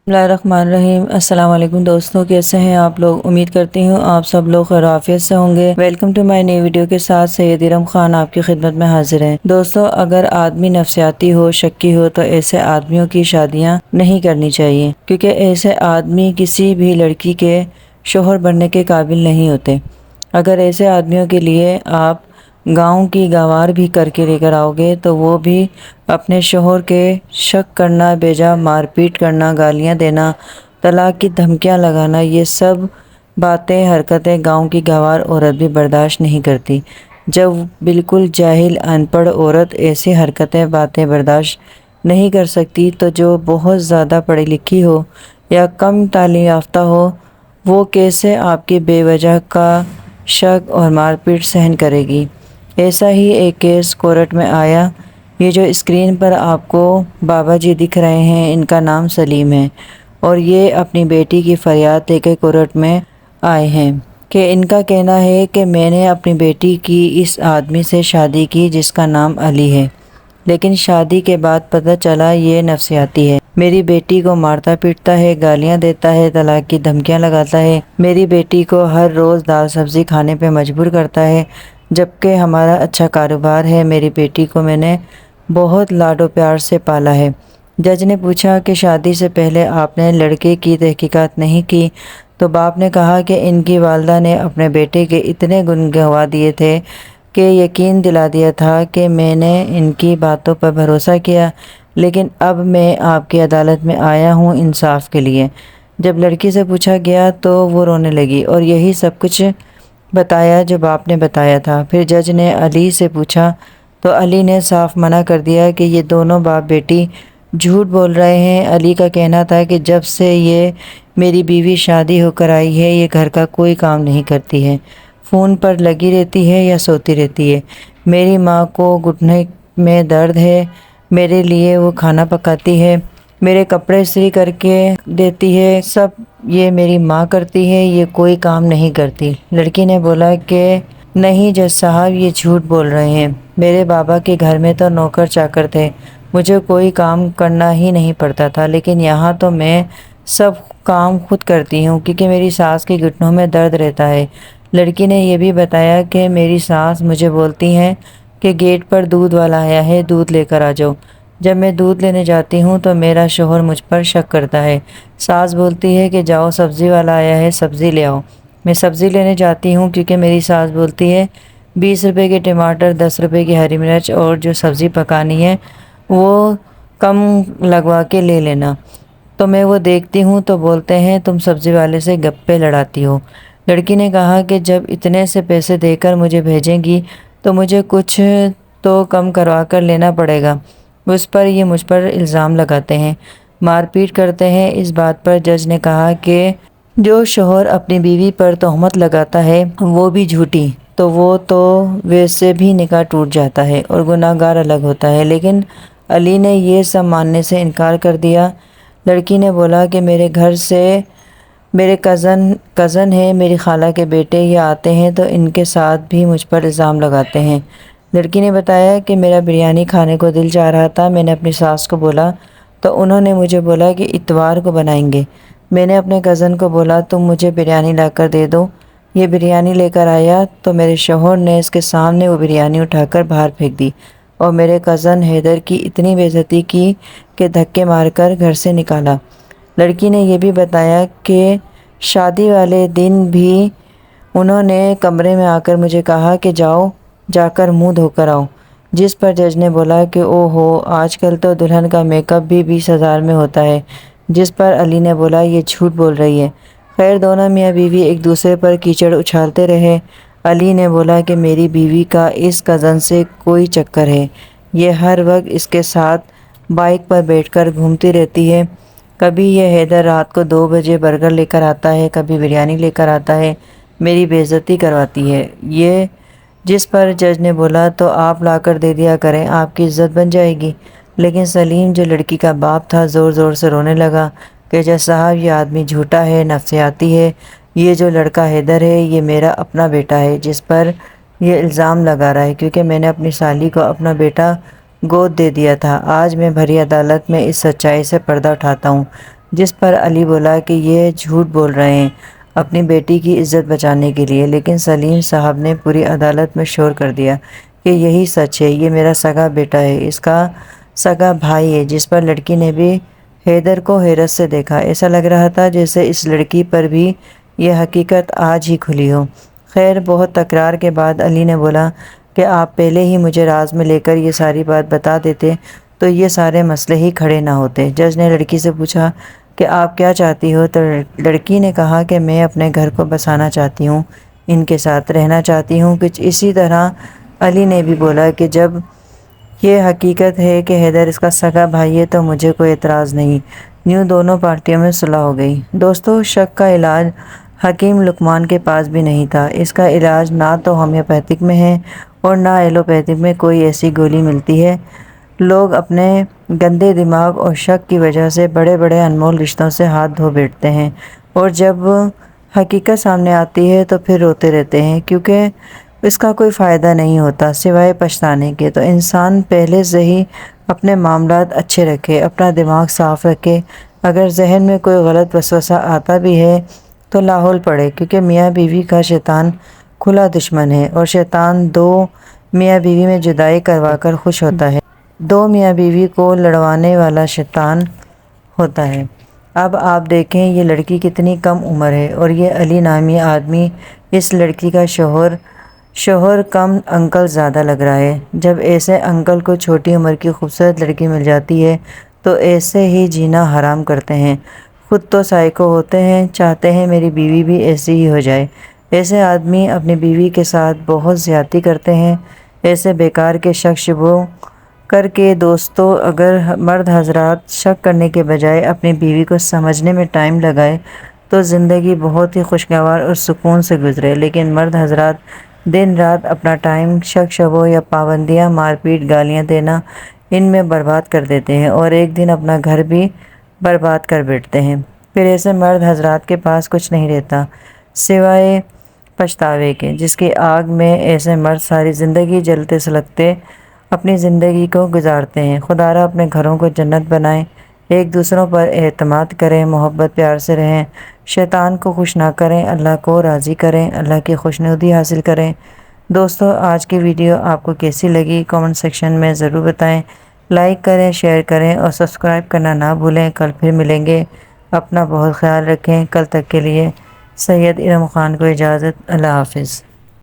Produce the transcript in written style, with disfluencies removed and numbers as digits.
बिस्मिल्लाहिर्रहमानिर्रहीम। अस्सलाम वालेकुम दोस्तों, कैसे हैं आप लोग। उम्मीद करती हूँ आप सब लोग खैर आफियत से होंगे। Welcome to my new video के साथ सैयद इरम खान आपकी खिदमत में हाजिर है। दोस्तों, अगर आदमी नफसियाती हो, शक्की हो, तो ऐसे आदमियों की शादियाँ नहीं करनी चाहिए, क्योंकि ऐसे आदमी किसी भी लड़की के शोहर बनने के काबिल नहीं होते। अगर ऐसे आदमियों के लिए आप गांव की गंवार भी करके लेकर आओगे तो वो भी अपने शोहर के शक करना, बेजा मारपीट करना, गालियां देना, तलाक की धमकियां लगाना, ये सब बातें हरकतें गांव की गंवार औरत भी बर्दाश्त नहीं करती। जब बिल्कुल जाहिल अनपढ़ औरत ऐसी हरकतें बातें बर्दाश्त नहीं कर सकती, तो जो बहुत ज़्यादा पढ़ी लिखी हो या कम तालीम याफ्ता हो, वो कैसे आपकी बेवजह का शक और मारपीट सहन करेगी। ऐसा ही एक केस कोर्ट में आया। ये जो स्क्रीन पर आपको बाबा जी दिख रहे हैं, इनका नाम सलीम है और ये अपनी बेटी की फरियाद लेकर कोर्ट में आए हैं कि इनका कहना है कि मैंने अपनी बेटी की इस आदमी से शादी की जिसका नाम अली है, लेकिन शादी के बाद पता चला ये नफसियाती है। मेरी बेटी को मारता पीटता है, गालियां देता है, तलाक की धमकियां लगाता है, मेरी बेटी को हर रोज़ दाल सब्ज़ी खाने पे मजबूर करता है, जबकि हमारा अच्छा कारोबार है। मेरी बेटी को मैंने बहुत लाडो प्यार से पाला है। जज ने पूछा कि शादी से पहले आपने लड़के की तहकीकात नहीं की, तो बाप ने कहा कि इनकी वालदा ने अपने बेटे के इतने गुण गंवा दिए थे कि यकीन दिला दिया था कि मैंने इनकी बातों पर भरोसा किया, लेकिन अब मैं आपकी अदालत में आया हूँ इंसाफ के लिए। जब लड़की से पूछा गया तो वो रोने लगी और यही सब कुछ बताया जो बाप ने बताया था। फिर जज ने अली से पूछा तो अली ने साफ मना कर दिया कि ये दोनों बाप बेटी झूठ बोल रहे हैं। अली का कहना था कि जब से ये मेरी बीवी शादी होकर आई है, ये घर का कोई काम नहीं करती है, फ़ोन पर लगी रहती है या सोती रहती है। मेरी माँ को घुटने में दर्द है, मेरे लिए वो खाना पकाती है, मेरे कपड़े इस्त्री करके देती है, सब ये मेरी माँ करती है, ये कोई काम नहीं करती। लड़की ने बोला कि नहीं जज साहब, ये झूठ बोल रहे हैं। मेरे बाबा के घर में तो नौकर चाकर थे, मुझे कोई काम करना ही नहीं पड़ता था, लेकिन यहाँ तो मैं सब काम खुद करती हूँ क्योंकि मेरी सास के घुटनों में दर्द रहता है। लड़की ने यह भी बताया कि मेरी सास मुझे बोलती हैं कि गेट पर दूध वाला आया है, दूध लेकर आ जाओ। जब मैं दूध लेने जाती हूँ तो मेरा शोहर मुझ पर शक करता है। सास बोलती है कि जाओ सब्ज़ी वाला आया है, सब्ज़ी ले आओ। मैं सब्ज़ी लेने जाती हूँ क्योंकि मेरी सास बोलती है 20 रुपए के टमाटर, 10 रुपए की हरी मिर्च और जो सब्ज़ी पकानी है वो कम लगवा के ले लेना। तो मैं वो देखती हूँ तो बोलते हैं तुम सब्ज़ी वाले से गप्पे लड़ाती हो। लड़की ने कहा कि जब इतने से पैसे देकर मुझे भेजेंगी तो मुझे कुछ तो कम करवा कर लेना पड़ेगा। उस पर ये मुझ पर इल्ज़ाम लगाते हैं, मारपीट करते हैं। इस बात पर जज ने कहा कि जो शोहर अपनी बीवी पर तोहमत लगाता है वो भी झूठी, तो वो तो वैसे भी निकाह टूट जाता है और गुनाहगार अलग होता है। लेकिन अली ने ये सब मानने से इनकार कर दिया। लड़की ने बोला कि मेरे घर से मेरे कज़न है, मेरी खाला के बेटे ये आते हैं तो इनके साथ भी मुझ पर इल्ज़ाम लगाते हैं। लड़की ने बताया कि मेरा बिरयानी खाने को दिल चाह रहा था। मैंने अपनी सास को बोला तो उन्होंने मुझे बोला कि इतवार को बनाएंगे। मैंने अपने कज़न को बोला तुम मुझे बिरयानी लाकर दे दो। ये बिरयानी लेकर आया तो मेरे शोहर ने इसके सामने वो बिरयानी उठाकर बाहर फेंक दी और मेरे कज़न हैदर की इतनी बेइज्जती की कि धक्के मारकर घर से निकाला। लड़की ने यह भी बताया कि शादी वाले दिन भी उन्होंने कमरे में आकर मुझे कहा कि जाओ जाकर मुंह धोकर आओ, जिस पर जज ने बोला कि ओहो, आजकल तो दुल्हन का मेकअप भी 20,000 में होता है। जिस पर अली ने बोला ये झूठ बोल रही है। खैर दोनों मियाँ बीवी एक दूसरे पर कीचड़ उछालते रहे। अली ने बोला कि मेरी बीवी का इस कज़न से कोई चक्कर है, ये हर वक्त इसके साथ बाइक पर बैठकर घूमती रहती है। कभी ये हैदर रात को 2 बजे बर्गर लेकर आता है, कभी बिरयानी लेकर आता है, मेरी बेइज्जती करवाती है ये। जिस पर जज ने बोला तो आप लाकर दे दिया करें, आपकी इज़्ज़त बन जाएगी। लेकिन सलीम जो लड़की का बाप था ज़ोर ज़ोर से रोने लगा कि जज साहब ये आदमी झूठा है, नफसियाती है। ये जो लड़का हैदर है ये मेरा अपना बेटा है जिस पर ये इल्ज़ाम लगा रहा है, क्योंकि मैंने अपनी साली को अपना बेटा गोद दे दिया था। आज मैं भरी अदालत में इस सच्चाई से पर्दा उठाता हूँ। جس پر علی بولا کہ یہ جھوٹ بول رہے ہیں اپنی بیٹی کی عزت بچانے کے لیے، لیکن سلیم صاحب نے پوری عدالت میں شور کر دیا کہ یہی سچ ہے، یہ میرا سگا بیٹا ہے، اس کا سگا بھائی ہے، جس پر لڑکی نے بھی حیدر کو حیرت سے دیکھا۔ ایسا لگ رہا تھا جیسے اس لڑکی پر بھی یہ حقیقت آج ہی کھلی ہو۔ خیر، بہت تکرار کے بعد علی نے بولا کہ آپ پہلے ہی مجھے راز میں لے کر یہ ساری بات بتا دیتے تو یہ سارے مسئلے ہی کھڑے نہ ہوتے۔ جج نے لڑکی سے پوچھا کہ آپ کیا چاہتی ہو؟ تو لڑکی نے کہا کہ میں اپنے گھر کو بسانا چاہتی ہوں، ان کے ساتھ رہنا چاہتی ہوں۔ کچھ اسی طرح علی نے بھی بولا کہ جب یہ حقیقت ہے کہ حیدر اس کا سگا بھائی ہے تو مجھے کوئی اعتراض نہیں۔ یوں دونوں پارٹیوں میں صلح ہو گئی۔ دوستو، شک کا علاج حکیم لقمان کے پاس بھی نہیں تھا۔ اس کا علاج نہ تو ہومیوپیتھک میں ہے اور نہ ایلوپیتھک میں کوئی ایسی گولی ملتی ہے۔ لوگ اپنے گندے دماغ اور شک کی وجہ سے بڑے بڑے انمول رشتوں سے ہاتھ دھو بیٹھتے ہیں، اور جب حقیقت سامنے آتی ہے تو پھر روتے رہتے ہیں، کیونکہ اس کا کوئی فائدہ نہیں ہوتا سوائے پچھتانے کے۔ تو انسان پہلے سے ہی اپنے معاملات اچھے رکھے، اپنا دماغ صاف رکھے۔ اگر ذہن میں کوئی غلط وسوسہ آتا بھی ہے تو لاحول پڑے، کیونکہ میاں بیوی کا شیطان کھلا دشمن ہے، اور شیطان دو میاں بیوی میں جدائی کروا کر خوش ہوتا ہے۔ دو میاں بیوی کو لڑوانے والا شیطان ہوتا ہے۔ اب آپ دیکھیں یہ لڑکی کتنی کم عمر ہے، اور یہ علی نامی آدمی اس لڑکی کا شوہر کم انکل زیادہ لگ رہا ہے۔ جب ایسے انکل کو چھوٹی عمر کی خوبصورت لڑکی مل جاتی ہے تو ایسے ہی جینا حرام کرتے ہیں۔ خود تو سائیکو ہوتے ہیں، چاہتے ہیں میری بیوی بھی ایسی ہی ہو جائے۔ ایسے آدمی اپنی بیوی کے ساتھ بہت زیادتی کرتے ہیں۔ ایسے بیکار کے شک شبہ کر کے دوستو، اگر مرد حضرات شک کرنے کے بجائے اپنی بیوی کو سمجھنے میں ٹائم لگائے تو زندگی بہت ہی خوشگوار اور سکون سے گزرے، لیکن مرد حضرات دن رات اپنا ٹائم شک شبہ یا پابندیاں، مار پیٹ، گالیاں دینا ان میں برباد کر دیتے ہیں، اور ایک دن اپنا گھر بھی برباد کر بیٹھتے ہیں۔ پھر ایسے مرد حضرات کے پاس کچھ نہیں رہتا سوائے پچھتاوے کے، جس کی آگ میں ایسے مرد ساری زندگی جلتے سلگتے اپنی زندگی کو گزارتے ہیں۔ خدا را اپنے گھروں کو جنت بنائیں، ایک دوسروں پر اعتماد کریں، محبت پیار سے رہیں، شیطان کو خوش نہ کریں، اللہ کو راضی کریں، اللہ کی خوشنودی حاصل کریں۔ دوستو، آج کی ویڈیو آپ کو کیسی لگی کامنٹ سیکشن میں ضرور بتائیں۔ لائک کریں، شیئر کریں اور سبسکرائب کرنا نہ بھولیں۔ کل پھر ملیں گے، اپنا بہت خیال رکھیں۔ کل تک کے لیے سید ارم خان کو اجازت، اللہ حافظ۔